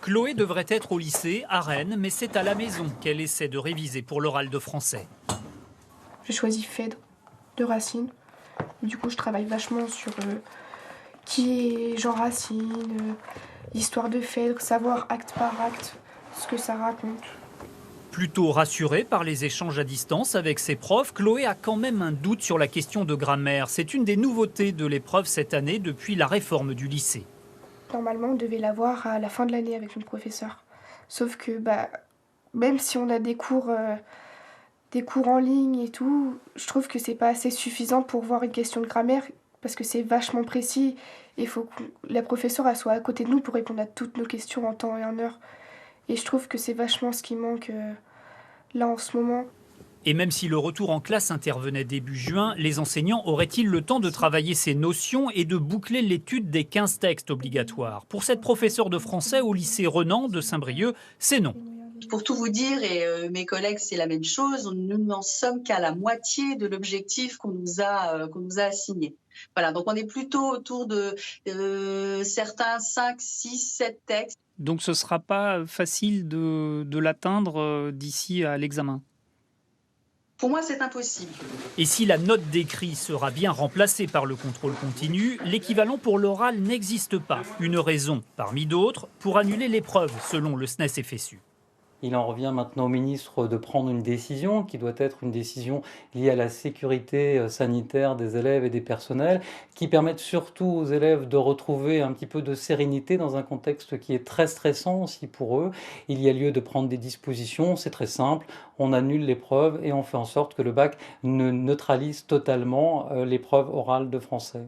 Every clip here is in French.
Chloé devrait être au lycée, à Rennes, mais c'est à la maison qu'elle essaie de réviser pour l'oral de français. J'ai choisi Phèdre de Racine. Du coup, je travaille vachement sur qui est Jean Racine, l'histoire de Phèdre, savoir acte par acte ce que ça raconte. Plutôt rassurée par les échanges à distance avec ses profs, Chloé a quand même un doute sur la question de grammaire. C'est une des nouveautés de l'épreuve cette année depuis la réforme du lycée. Normalement, on devait l'avoir à la fin de l'année avec notre professeur. Sauf que même si on a des cours en ligne et tout, je trouve que c'est pas assez suffisant pour voir une question de grammaire parce que c'est vachement précis et il faut que la professeure elle soit à côté de nous pour répondre à toutes nos questions en temps et en heure. Et je trouve que c'est vachement ce qui manque là en ce moment. Et même si le retour en classe intervenait début juin, les enseignants auraient-ils le temps de travailler ces notions et de boucler l'étude des 15 textes obligatoires? Pour cette professeure de français au lycée Renan de Saint-Brieuc, c'est non. Pour tout vous dire, et mes collègues, c'est la même chose, nous n'en sommes qu'à la moitié de l'objectif qu'on nous a assigné. Voilà, donc on est plutôt autour de certains 5, 6, 7 textes. Donc ce ne sera pas facile de l'atteindre d'ici à l'examen. Pour moi, c'est impossible. Et si la note d'écrit sera bien remplacée par le contrôle continu, l'équivalent pour l'oral n'existe pas. Une raison, parmi d'autres, pour annuler l'épreuve, selon le SNES-FSU. Il en revient maintenant au ministre de prendre une décision qui doit être une décision liée à la sécurité sanitaire des élèves et des personnels, qui permette surtout aux élèves de retrouver un petit peu de sérénité dans un contexte qui est très stressant aussi pour eux. Il y a lieu de prendre des dispositions, c'est très simple, on annule l'épreuve et on fait en sorte que le bac ne neutralise totalement l'épreuve orale de français.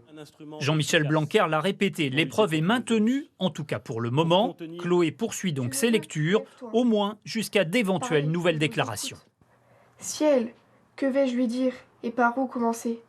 Jean-Michel Blanquer l'a répété, l'épreuve est maintenue, en tout cas pour le moment. Chloé poursuit donc ses lectures, au moins jusqu'à d'éventuelles nouvelles déclarations. Ciel, que vais-je lui dire et par où commencer?